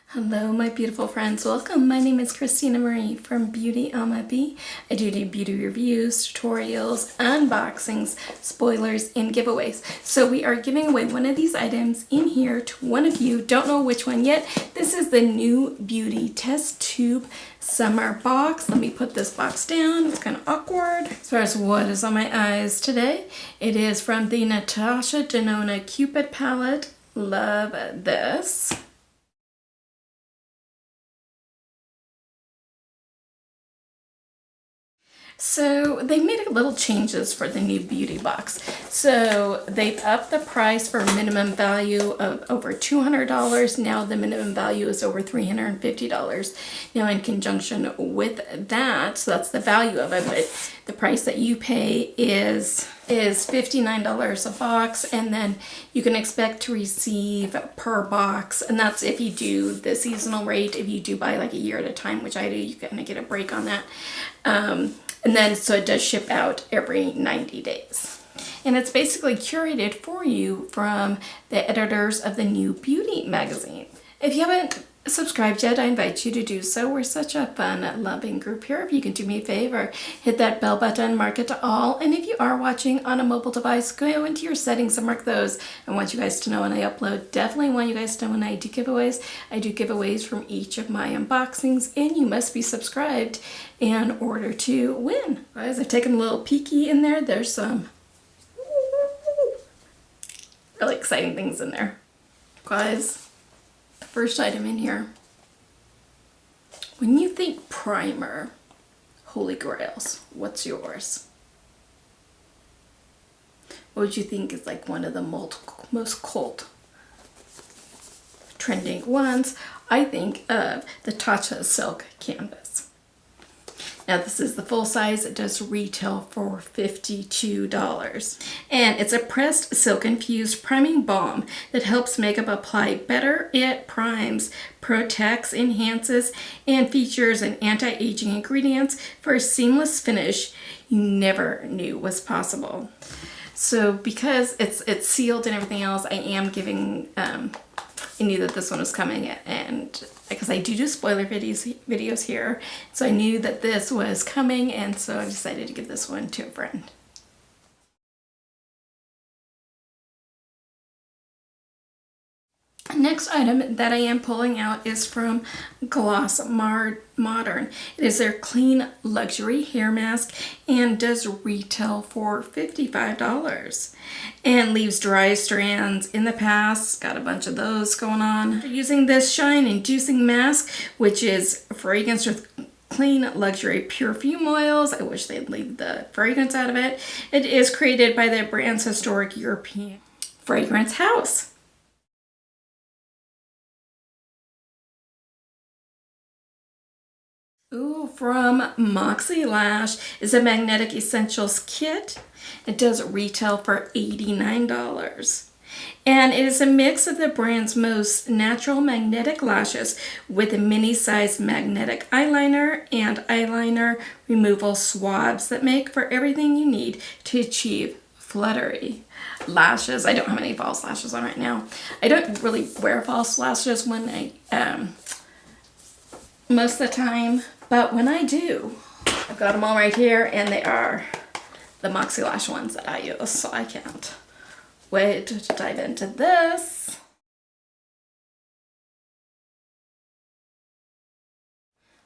Hello my beautiful friends, welcome. My name is Christina Marie from BeautyAmaB. I do beauty reviews, tutorials, unboxings, spoilers, and giveaways. So we are giving away one of these items in here to one of you. Don't know which one yet. This is the NewBeauty TestTube summer box. Let me put this box down. It's kind of awkward. As far as what is on my eyes today, it is from the Natasha Denona Cupid palette. Love this. So they made a little changes for the NewBeauty box. So they've upped the price for a minimum value of over $200. Now the minimum value is over $350. Now in conjunction with that, so that's the value of it, but the price that you pay is $59 a box, and then you can expect to receive per box, and that's if you do the seasonal rate. If you do buy like a year at a time, which I do, you kind of get a break on that. And then, so it does ship out every 90 days. And it's basically curated for you from the editors of the NewBeauty magazine. If you haven't subscribed yet, I invite you to do so. We're such a fun, loving group here. If you can do me a favor, hit that bell button, mark it to all. And if you are watching on a mobile device, go into your settings and mark those. I want you guys to know when I upload. Definitely want you guys to know when I do giveaways. I do giveaways from each of my unboxings, and you must be subscribed in order to win. Guys, I've taken a little peeky in there. There's some really exciting things in there. Guys, the first item in here. When you think primer, holy grails, what's yours? What would you think is like one of the most cult trending ones? I think of the Tatcha Silk Canvas. Now this is the full size. It does retail for $52. And it's a pressed silk infused priming balm that helps makeup apply better. It primes, protects, enhances, and features an anti-aging ingredients for a seamless finish you never knew was possible. So because it's sealed and everything else, I am giving, I knew that this one was coming, and because I do spoiler videos here, so I knew that this was coming, and so I decided to give this one to a friend. Next item that I am pulling out is from Glossmard Modern. It is their clean luxury hair mask and does retail for $55 and leaves dry strands in the past. Got a bunch of those going on. Using this shine inducing mask, which is fragrance with clean luxury perfume oils. I wish they'd leave the fragrance out of it. It is created by the brand's historic European fragrance house. Ooh, from Moxie Lash is a Magnetic Essentials kit. It does retail for $89. And it is a mix of the brand's most natural magnetic lashes with a mini-sized magnetic eyeliner and eyeliner removal swabs that make for everything you need to achieve fluttery lashes. I don't have any false lashes on right now. I don't really wear false lashes when I, most of the time. But when I do, I've got them all right here, and they are the Moxie Lash ones that I use, so I can't wait to dive into this.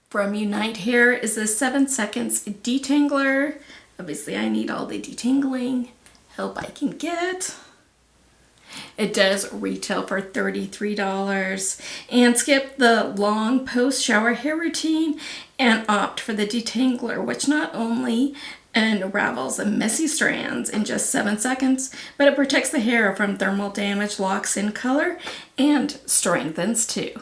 From Unite Hair is the 7 Seconds Detangler. Obviously, I need all the detangling help I can get. It does retail for $33. And skip the long post-shower hair routine and opt for the detangler, which not only unravels the messy strands in just 7 seconds, but it protects the hair from thermal damage, locks in color, and strengthens too.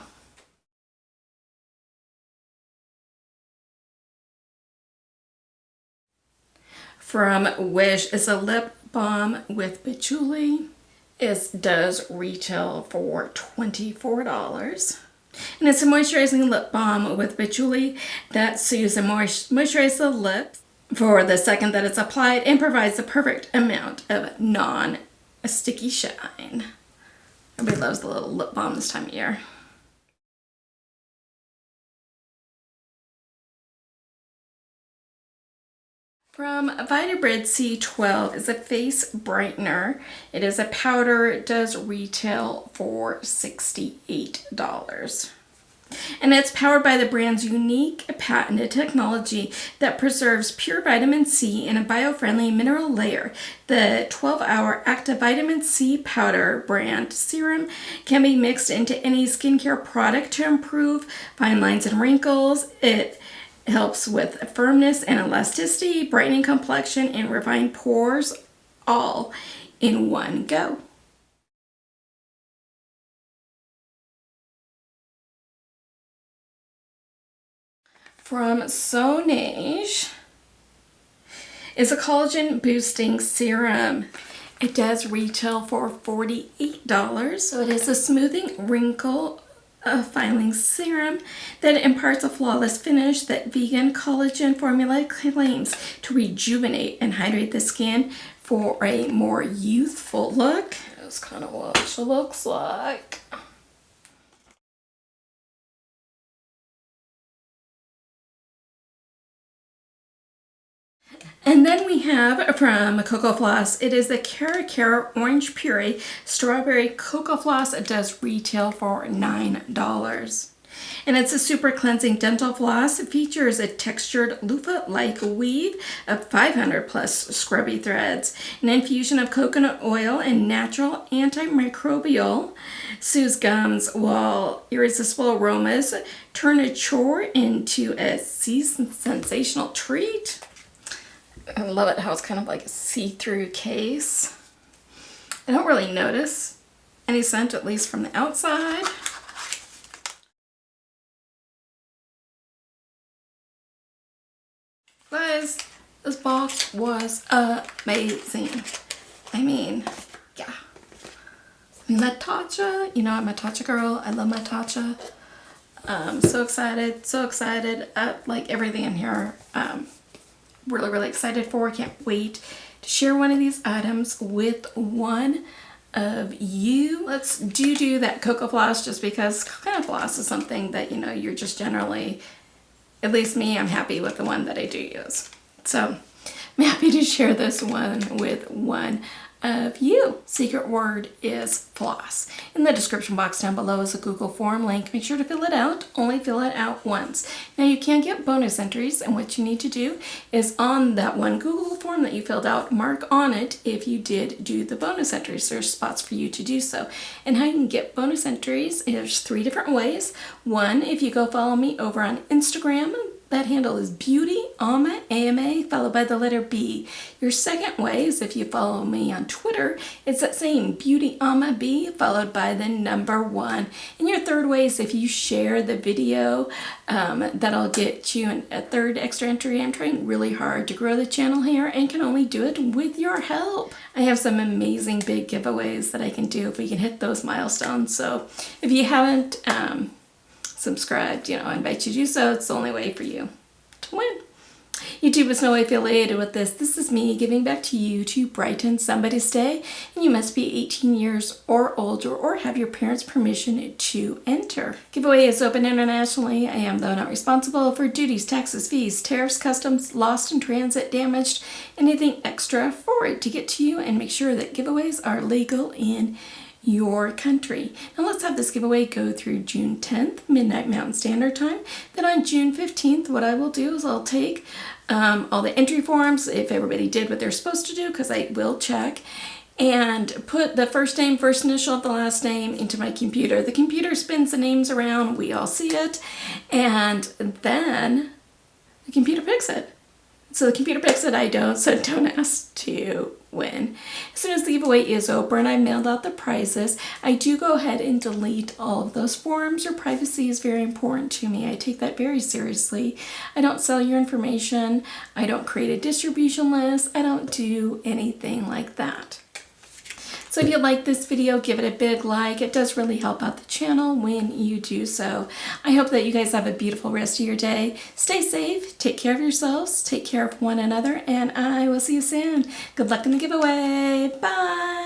From Wish is a lip balm with patchouli. It does retail for $24. And it's a moisturizing lip balm with patchouli that soothes and moisturizes the lips for the second that it's applied and provides the perfect amount of non-sticky shine. Everybody loves the little lip balm this time of year. From Vita Bread C12 is a face brightener. It is a powder. It does retail for $68. And it's powered by the brand's unique patented technology that preserves pure vitamin C in a bio-friendly mineral layer. The 12-hour active vitamin C powder brand serum can be mixed into any skincare product to improve fine lines and wrinkles. It helps with firmness and elasticity, brightening complexion, and refined pores, all in one go. From Sonage is a collagen boosting serum. It does retail for $48. So it is a smoothing wrinkle filing serum that imparts a flawless finish that vegan collagen formula claims to rejuvenate and hydrate the skin for a more youthful look. That's kind of what she looks like. And then we have from Cocoa Floss, it is the Cara Orange Puree Strawberry Cocoa Floss. It does retail for $9. And it's a super cleansing dental floss. It features a textured loofah-like weave of 500 plus scrubby threads. An infusion of coconut oil and natural antimicrobial soothes gums, while irresistible aromas turn a chore into a sensational treat. I love it how it's kind of like a see-through case. I don't really notice any scent, at least from the outside. Guys, this box was amazing. I mean, yeah. I mean, that Tatcha, you know, I'm a Tatcha girl. I love my Tatcha. So excited. Like everything in here. Really excited for. Can't wait to share one of these items with one of you. Let's do that Cocoa Floss, just because Cocoa Floss is something that, you know, you're just generally, at least me, I'm happy with the one that I do use. So I'm happy to share this one with one of you. Secret word is floss. In the description box down below is a Google form link. Make sure to fill it out. Only fill it out once. Now you can get bonus entries, and what you need to do is on that one Google form that you filled out, mark on it if you did do the bonus entries. There's spots for you to do so. And how you can get bonus entries, there's 3 different ways. One, if you go follow me over on Instagram, that handle is BeautyAmaB, followed by the letter B. Your second way is if you follow me on Twitter, it's that same BeautyAmaB, followed by the number 1. And your third way is if you share the video, that'll get you a third extra entry. I'm trying really hard to grow the channel here and can only do it with your help. I have some amazing big giveaways that I can do if we can hit those milestones. So if you haven't subscribed, you know, I invite you to do so. It's the only way for you to win. YouTube is no way affiliated with this. This is me giving back to you to brighten somebody's day, and you must be 18 years or older or have your parents' permission to enter. Giveaway is open internationally. I am, though, not responsible for duties, taxes, fees, tariffs, customs, lost in transit, damaged, anything extra for it to get to you, and make sure that giveaways are legal in your country. Now let's have this giveaway go through June 10th, midnight Mountain Standard Time. Then on June 15th, what I will do is I'll take all the entry forms, if everybody did what they're supposed to do, because I will check, and put the first name, first initial of the last name into my computer. The computer spins the names around, we all see it, and then the computer picks it. So the computer picks it, I don't, so don't ask to win. As soon as the giveaway is over and I mailed out the prizes, I do go ahead and delete all of those forms. Your privacy is very important to me. I take that very seriously. I don't sell your information. I don't create a distribution list. I don't do anything like that. So if you like this video, give it a big like. It does really help out the channel when you do so. I hope that you guys have a beautiful rest of your day. Stay safe, take care of yourselves, take care of one another, and I will see you soon. Good luck in the giveaway. Bye!